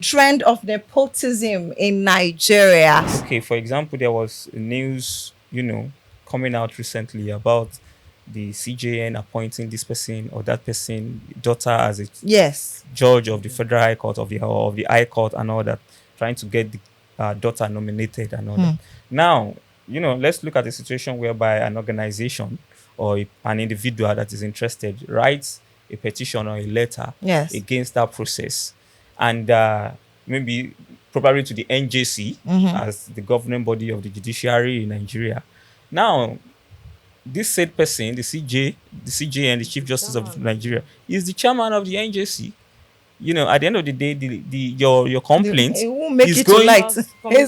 Trend of nepotism in Nigeria. Okay, for example, there was news, coming out recently about the CJN appointing this person or that person daughter as a Yes. judge of the Federal High Court of the High Court and all that, trying to get the daughter nominated and all that. Now, let's look at a situation whereby an organization or an individual that is interested writes a petition or a letter Yes. against that process, and maybe probably to the NJC as the governing body of the judiciary in Nigeria. Now, this said person, the CJ and the Chief Justice of Nigeria, is the chairman of the NJC. At the end of the day, your complaint It won't make is it to going light. It's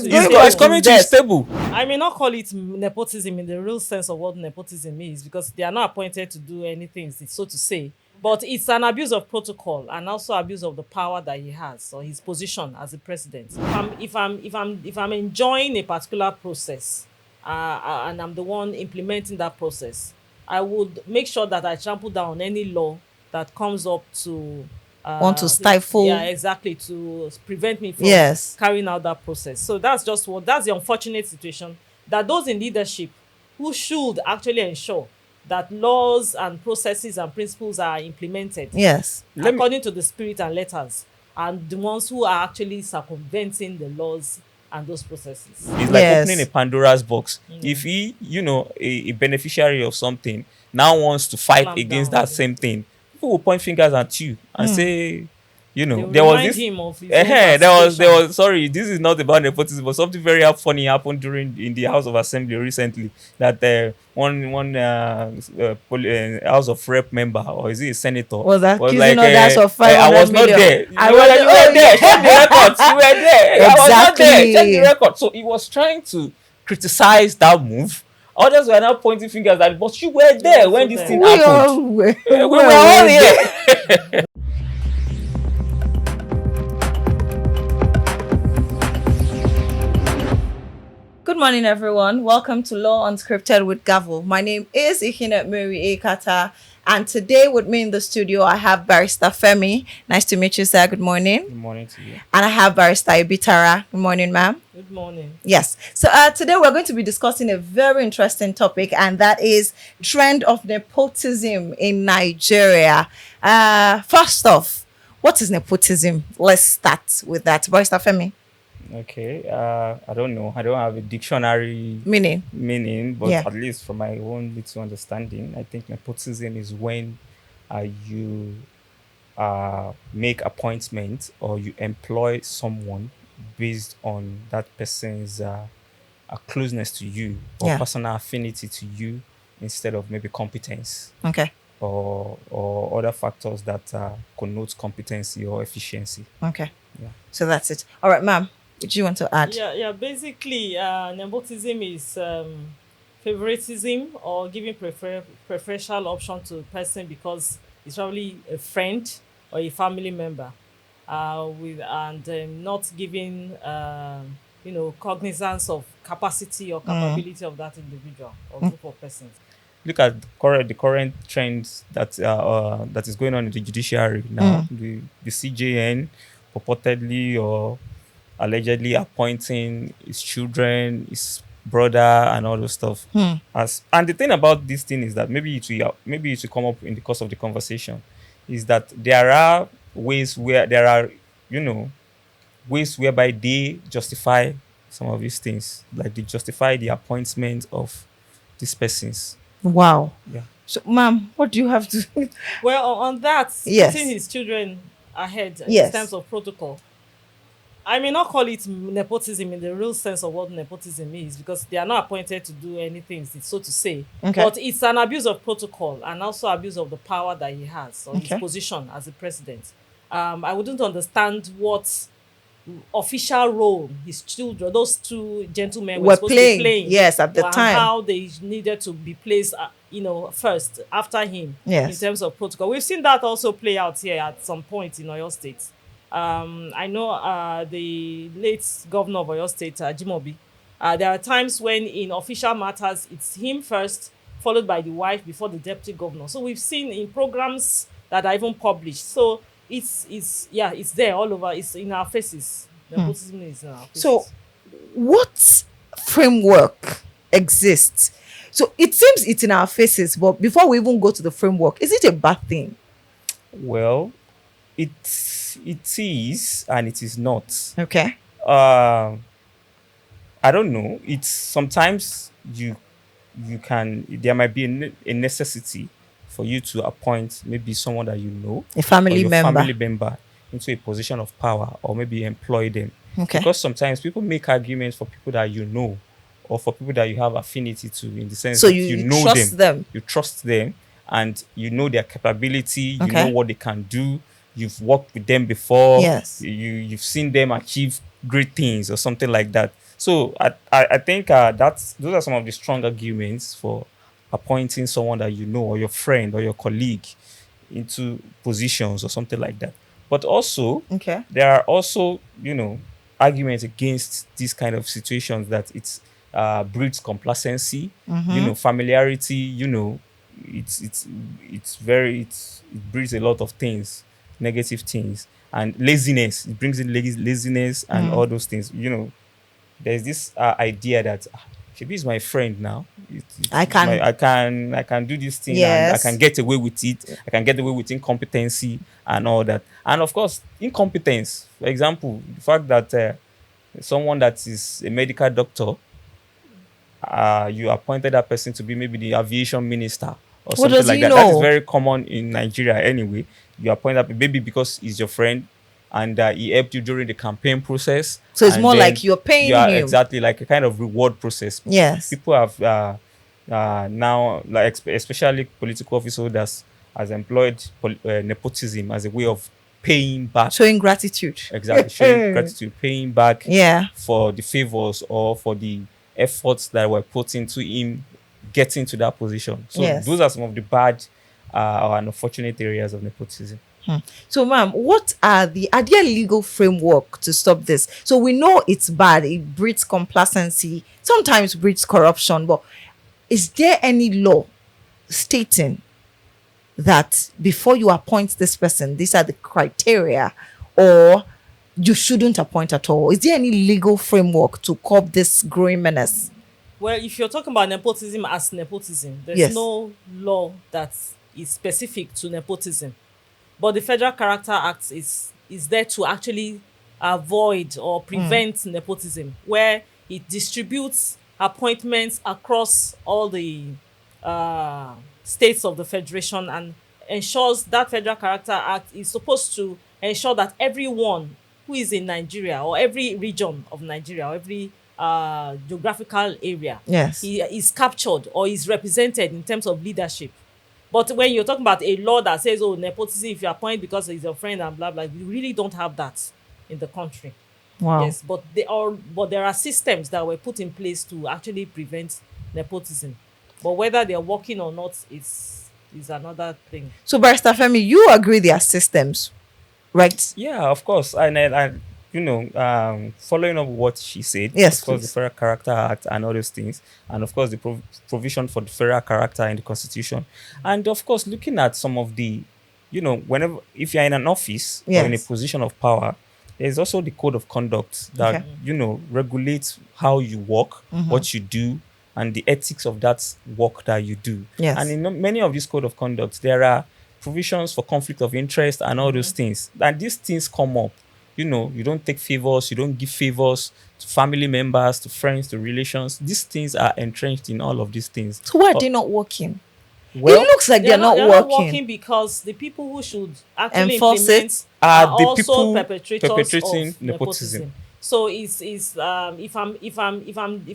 is, going back is to coming his to his desk. table. I may not call it nepotism in the real sense of what nepotism is, because they are not appointed to do anything, so to say. But it's an abuse of protocol and also abuse of the power that he has or his position as the president. If I'm enjoying a particular process, and I'm the one implementing that process, I would make sure that I trample down any law that comes up to Want to stifle. yeah, exactly, to prevent me from Yes. carrying out that process. So that's the unfortunate situation, that those in leadership who should actually ensure that laws and processes and principles are implemented Yes. according to the spirit and letters, and the ones who are actually circumventing the laws and those processes. It's like Yes. opening a Pandora's box. If he, a beneficiary of something, now wants to fight Clamp against down, that yeah. same thing, people will point fingers at you and say, They will there was remind this. him of his own There was sorry, this is not about nepotism, but something very funny happened in the House of Assembly recently, that one House of Rep member, or is he a senator, Was accusing others of I 500 was not million. there. I You were, was- you were there. Check the records. You were there. I was not there. Check Exactly. the record. So he was trying to criticize that move. Others were now pointing fingers at, but you were there when this thing We happened. all were, We were all here. Good morning, everyone. Welcome to Law Unscripted with Gavel. My name is Ihinet Mary Ekata, and today with me in the studio, I have Barrister Femi. Nice to meet you, sir. Good morning. Good morning to you. And I have Barrister Ibitara. Good morning, ma'am. Good morning. Yes. So today we're going to be discussing a very interesting topic, and that is trend of nepotism in Nigeria. First off, what is nepotism? Let's start with that. Barrister Femi. Okay. I don't know. I don't have a dictionary Meaning? but Yeah. at least from my own little understanding, I think nepotism is when you make appointments or you employ someone based on that person's closeness to you or Yeah. personal affinity to you, instead of maybe competence Okay. or other factors that connote competency or efficiency. Okay. Yeah. So that's it. All right, ma'am. What do you want to add? Yeah. Basically, nepotism is favoritism or giving preferential option to a person because it's probably a friend or a family member, not giving cognizance of capacity or capability of that individual or group of persons. Look at the current trends that is going on in the judiciary now. The CJN purportedly or allegedly appointing his children, his brother, and all those stuff. And the thing about this thing is that maybe it will come up in the course of the conversation, is that there are ways whereby they justify some of these things, like they justify the appointment of these persons. Wow. Yeah. So, ma'am, what do you have to? Well, on that, Yes. putting his children ahead Yes. in terms of protocol, I may not call it nepotism in the real sense of what nepotism is, because they are not appointed to do anything, so to say. Okay. But it's an abuse of protocol and also abuse of the power that he has or Okay. his position as the president. I wouldn't understand what official role his children, those two gentlemen, were supposed to be playing. Yes, at the and time. how they needed to be placed, first after him. Yes. In terms of protocol, we've seen that also play out here at some point in Oyo State. I know the late governor of Oyo State, Jimobi. There are times when in official matters it's him first, followed by the wife before the deputy governor. So we've seen in programs that are even published. So it's there all over. It's in our faces. Nepotism is in our So, faces. what framework exists? So it seems it's in our faces, but before we even go to the framework, is it a bad thing? Well, it it is and it is not. Okay. Uh, I don't know. It's sometimes you can there might be a necessity for you to appoint maybe someone that you know A or family your member. family member into a position of power or maybe employ them, Okay. because sometimes people make arguments for people that you know or for people that you have affinity to, in the sense So that you trust them. you trust them, and you know their capability, you know Okay. what they can do, you've worked with them before, Yes. you've seen them achieve great things or something like that. So I think that's those are some of the strong arguments for appointing someone that you know or your friend or your colleague into positions or something like that. But also, Okay. there are also, arguments against these kind of situations, that it's breeds complacency, familiarity, it breeds a lot of things, negative things, and laziness. It brings in laziness and all those things. There's this idea that Shebi is my friend now. I It's my can. I can do this thing and I can Yes. get away with it. I can get away with incompetency and all that. And of course, incompetence. For example, the fact that someone that is a medical doctor, you appointed that person to be maybe the aviation minister or What something does like he that. That is know? very common in Nigeria anyway. You appoint that maybe because he's your friend and he helped you during the campaign process, So it's and more like then you're you paying are him. exactly like a kind of reward process. Yes. People have now, like especially political office holders, has employed nepotism as a way of paying back. Showing gratitude. Exactly, showing gratitude, paying back Yeah. for the favors or for the efforts that were put into him getting to that position. So those Yes. are some of the bad or unfortunate areas of nepotism. So, ma'am, what are there legal framework to stop this? So we know it's bad. It breeds complacency. Sometimes breeds corruption. But is there any law stating that before you appoint this person, these are the criteria, or you shouldn't appoint at all? Is there any legal framework to curb this growing menace? Well, if you're talking about nepotism as nepotism, there's Yes. no law that is specific to nepotism. But the Federal Character Act is there to actually avoid or prevent nepotism, where it distributes appointments across all the states of the federation, and ensures that Federal Character Act is supposed to ensure that everyone who is in Nigeria, or every region of Nigeria, or every geographical area, Yes. he is captured or is represented in terms of leadership. But when you're talking about a law that says, oh, nepotism, if you appoint because he's your friend and blah blah, we really don't have that in the country. Wow. Yes, but there are systems that were put in place to actually prevent nepotism. But whether they're working or not is another thing. So, Barrister Femi, you agree there are systems, right? Yeah, of course. And following up what she said, Yes, of course, the please. Federal Character Act and all those things, and of course, the provision for the federal character in the Constitution, and of course, looking at some of the, whenever if you're in an office or in a Yes. position of power, there's also the code of conduct that Okay. regulates how you work, what you do, and the ethics of that work that you do. Yes. And in many of these code of conduct, there are provisions for conflict of interest and all those things. And these things come up. You don't take favors, you don't give favors to family members, to friends, to relations. These things are entrenched in all of these things. So why are Uh, they not working? It well, looks like they're not They're not working. working because the people who should actually Enforce implement it. are are the also people perpetrators perpetrating of nepotism. nepotism. So it's if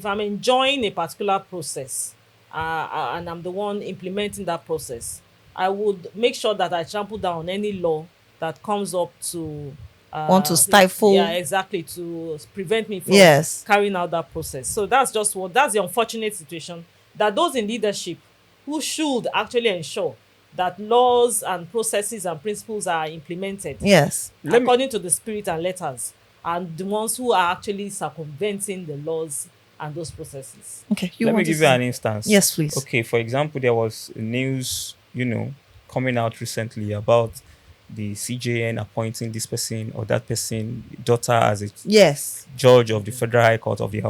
I'm enjoying a particular process, and I'm the one implementing that process, I would make sure that I trample down on any law that comes up to Want to stifle? yeah, exactly, to prevent me from Yes. carrying out that process. So that's the unfortunate situation, that those in leadership who should actually ensure that laws and processes and principles are implemented Yes. Let me according to the spirit and letters, and the ones who are actually circumventing the laws and those processes. Okay. You let me want to give you say? an instance. Yes, please. Okay, for example, there was news, coming out recently about the CJN appointing this person or that person daughter as a Yes. judge of the Federal High Court of the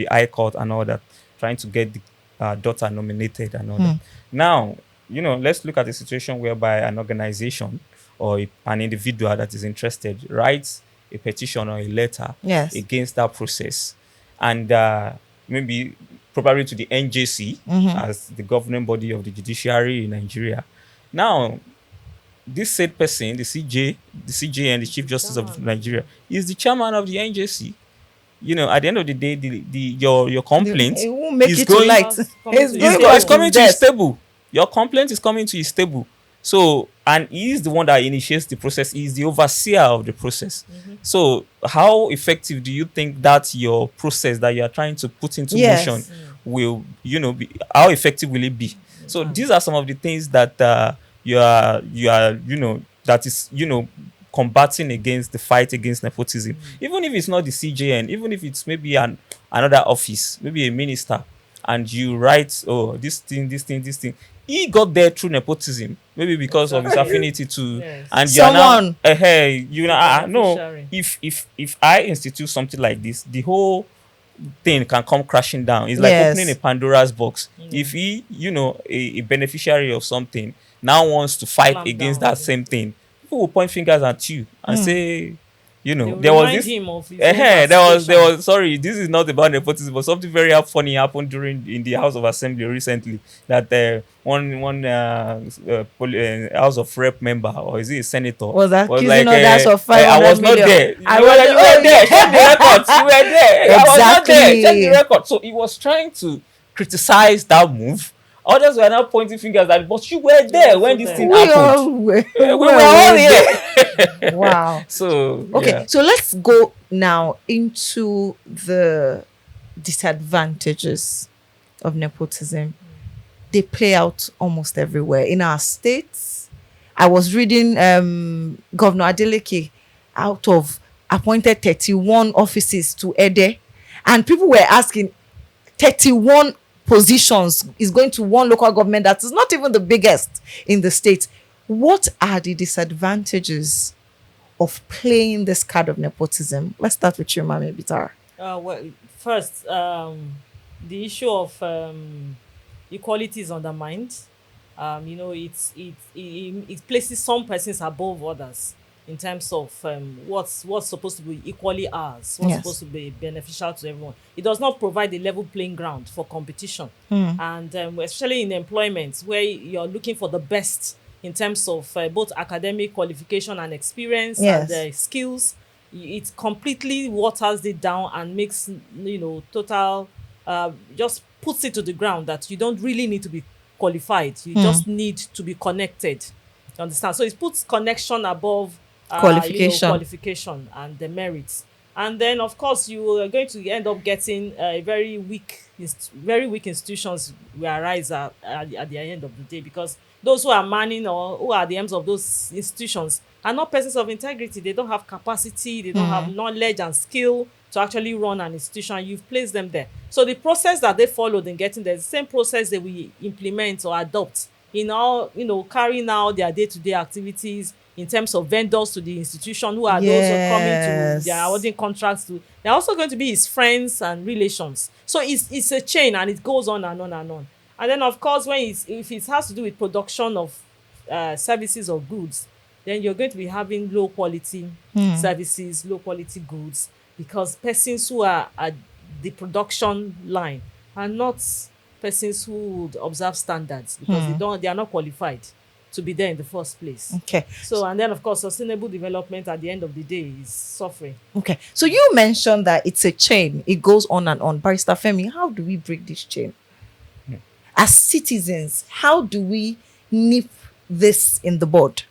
High Court and all that, trying to get the daughter nominated and all that. Now, let's look at a situation whereby an organization or an individual that is interested writes a petition or a letter Yes. against that process, and maybe probably to the NJC as the governing body of the judiciary in Nigeria. Now, this said person, the CJ and the Chief Justice of Nigeria, is the chairman of the NJC. At the end of the day, your complaint It won't make is it to going light. It's It's coming to going his back it's table. coming his to his desk. table. Your complaint is coming to his table. So, and he is the one that initiates the process. He is the overseer of the process. So, how effective do you think that your process that you are trying to put into Yes. motion will, be? How effective will it be? So, these are some of the things that you are, that is, combating against the fight against nepotism. Even if it's not the CJN, even if it's maybe another office, maybe a minister, and you write, oh, this thing, this thing, this thing. He got there through nepotism, maybe because of his Exactly. affinity to, Yes. and you are Someone. now, hey, no. Beneficiary. If I institute something like this, the whole thing can come crashing down. It's like Yes. opening a Pandora's box. If he, a beneficiary of something, now wants to fight Clamp against down. that same thing, people will point fingers at you and say, They will there was remind this. him of his own There participation. was. Sorry, this is not about nepotism, but something very funny happened in the House of Assembly recently. That one House of Rep member, or is he a senator, Was accusing like, others of I 500 was not million. there. I You was- were there. oh, Check the records. You were there. I was not there. Check the Exactly. record. So he was trying to criticize that move. Others were now pointing fingers at, but you were there when also this there. thing We all happened. were. We were all here. Wow. So Okay, yeah. so let's go now into the disadvantages of nepotism. They play out almost everywhere in our states. I was reading Governor Adeleke out of appointed 31 offices to Ede, and people were asking 31 positions is going to one local government that is not even the biggest in the state. What are the disadvantages of playing this card of nepotism? Let's start with you, Mami Bitar. Well, first, the issue of equality is undermined. It places some persons above others in terms of what's supposed to be equally ours, what's Yes. supposed to be beneficial to everyone. It does not provide a level playing ground for competition, and especially in employment where you're looking for the best in terms of both academic qualification and experience Yes. and skills. It completely waters it down and makes total just puts it to the ground that you don't really need to be qualified. You just need to be connected. You understand? So it puts connection above Qualification. qualification and the merits. And then, of course, you are going to end up getting very weak institutions will arise at the end of the day, because those who are manning or who are the aims of those institutions are not persons of integrity. They don't have capacity, they don't have knowledge and skill to actually run an institution. You've placed them there. So the process that they followed in getting there, the same process they will implement or adopt in all, carrying out their day-to-day activities in terms of vendors to the institution, who are those who are coming to, they are awarding contracts to. They're also going to be his friends and relations. So it's a chain, and it goes on and on and on. And then, of course, if it has to do with production of services or goods, then you're going to be having low quality services, low quality goods, because persons who are at the production line are not persons who would observe standards, because they are not qualified to be there in the first place. Okay. So, and then, of course, sustainable development at the end of the day is suffering. Okay. So you mentioned that it's a chain. It goes on and on. Barrister Femi, how do we break this chain? As citizens, how do we nip this in the bud?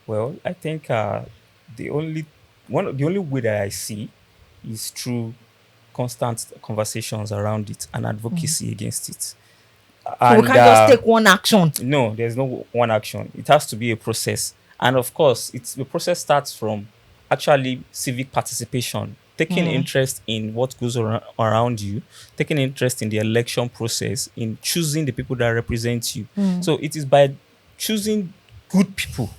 Well, I think the only way that I see is through constant conversations around it and advocacy against it. So we can't just take one action. No, there's no one action. It has to be a process, and of course, the process starts from actually civic participation, taking interest in what goes around you, taking interest in the election process, in choosing the people that represent you. So it is by choosing good people,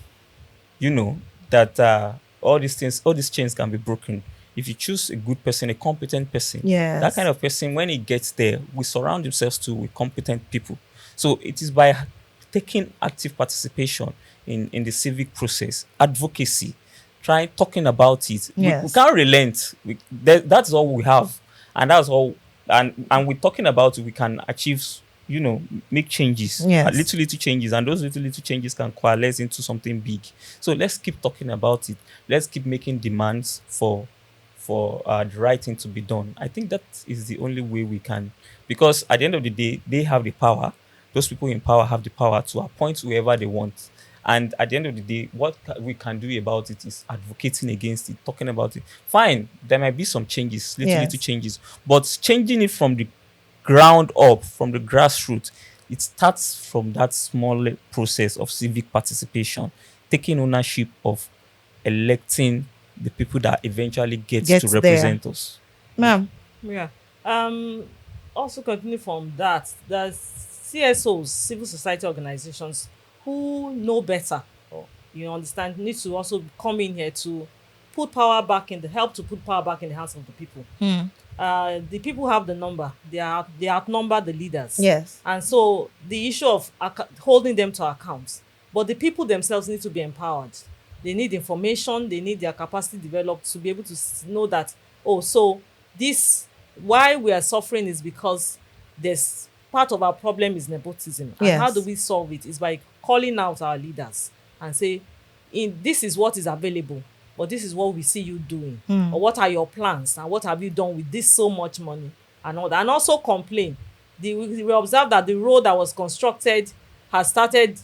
that all these chains can be broken if you choose a good person, a competent person. That kind Yes. of person, when he gets there, we surround themselves too with competent people. So it is by taking active participation in the civic process, advocacy, trying talking about it. We Yes. can't relent. That's all we have, and that's all. And with talking about it, we can achieve, make changes, Yes. little changes, and those little changes can coalesce into something big. So let's keep talking about it. Let's keep making demands for the right thing to be done. I think that is the only way we can, because at the end of the day, they have the power. Those people in power have the power to appoint whoever they want. And at the end of the day, what we can do about it is advocating against it, talking about it. Fine, there might be some changes, little Yes. changes, but changing it from the ground up, from the grassroots, it starts from that small process of civic participation, taking ownership of electing the people that eventually gets to Gets there. represent us. Ma'am. Yeah. Um, Also continue from that, there's CSOs, civil society organizations, who know better, or you understand, need to also come in here to put power back in the help to put power back in the hands of the people. Hmm. The people have the number, they outnumber the leaders, Yes. and so the issue of holding them to account, but the people themselves need to be empowered. They need information, they need their capacity developed to be able to know that, oh, so this, why we are suffering is because there's part of our problem is nepotism, and how do Yes. we solve it is by calling out our leaders and say, in this is what is available, but this is what we see you doing, or what are your plans and what have you done with this so much money, and all that. And also complain. We observe that the road that was constructed has started,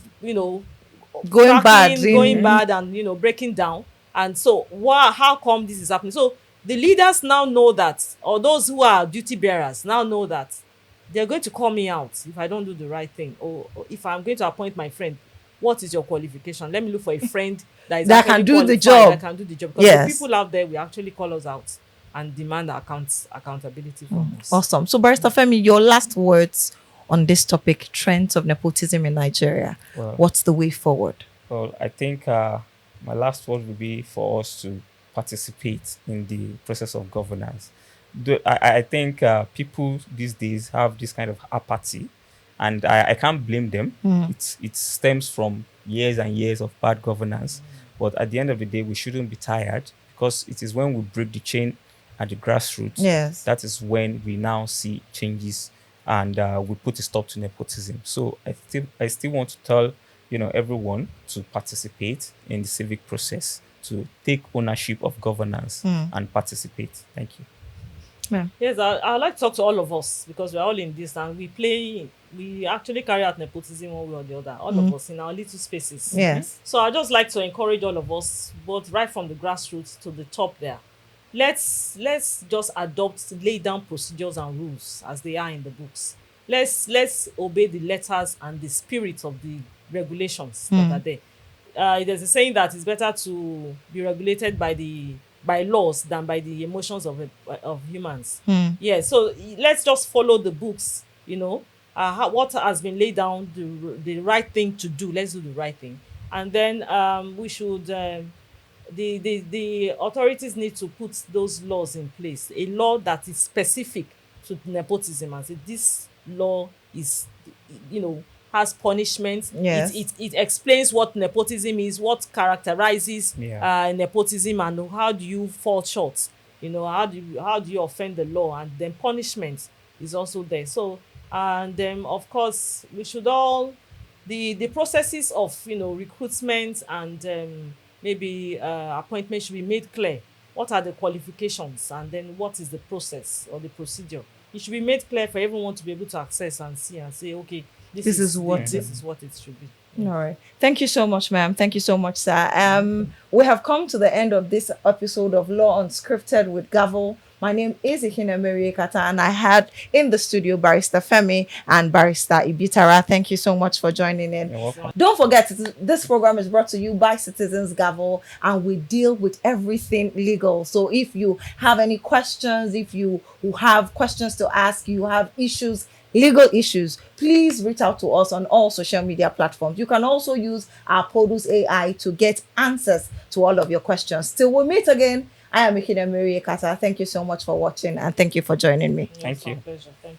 Going bad cracking, going in. bad, and breaking down. And so how come this is happening? So the leaders now know that, or those who are duty bearers now know that they're going to call me out if I don't do the right thing, or if I'm going to appoint my friend. What is your qualification? Let me look for a friend that is That can actually do the qualified, that job. can do the job, because the Yes. people out there will actually call us out and demand accountability from us. Awesome. So, Barrister Femi, your last words on this topic, trends of nepotism in Nigeria. Well, What's the way forward? Well, I think my last word would be for us to participate in the process of governance. I think people these days have this kind of apathy, and I can't blame them. It stems from years and years of bad governance. But at the end of the day, we shouldn't be tired, because it is when we break the chain at the grassroots, Yes. that is when we now see changes, and we put a stop to nepotism. So I still want to tell everyone to participate in the civic process, to take ownership of governance and participate. Thank you. Ma'am. Yes, I'd like to talk to all of us, because we're all in this, and we actually carry out nepotism one way or the other, all of us in our little spaces. Yes. So I just like to encourage all of us, both right from the grassroots to the top there. Let's just adopt, lay down procedures and rules as they are in the books. Let's obey the letters and the spirit of the regulations that are there. There's a saying that it's better to be regulated by laws than by the emotions of humans. Yeah, so let's just follow the books. What has been laid down, the right thing to do. Let's do the right thing, and then we should. The authorities need to put those laws in place. A law that is specific to nepotism, and say this law is, has punishment. Yes. It explains what nepotism is, what characterizes Yeah. nepotism, and how do you fall short. How do you offend the law, and then punishment is also there. So, and then of course we should all, the processes of recruitment and maybe appointment should be made clear. What are the qualifications, and then what is the process or the procedure? It should be made clear for everyone to be able to access and see and say, okay, This is what this is what it should be. All right. Thank you so much, ma'am. Thank you so much, sir. We have come to the end of this episode of Law Unscripted with Gavel. My name is Ihina Kata, and I had in the studio Barrister Femi and Barrister Ibitara. Thank you so much for joining in. You're welcome. Don't forget, this program is brought to you by Citizens Gavel, and we deal with everything legal. So if you have any questions, if you have questions to ask, you have issues legal issues, please reach out to us on all social media platforms. You can also use our Podus AI to get answers to all of your questions. Till we meet again, I am Ikine Mary Ekata. Thank you so much for watching and thank you for joining me. Yes, Thank my you. pleasure. Thank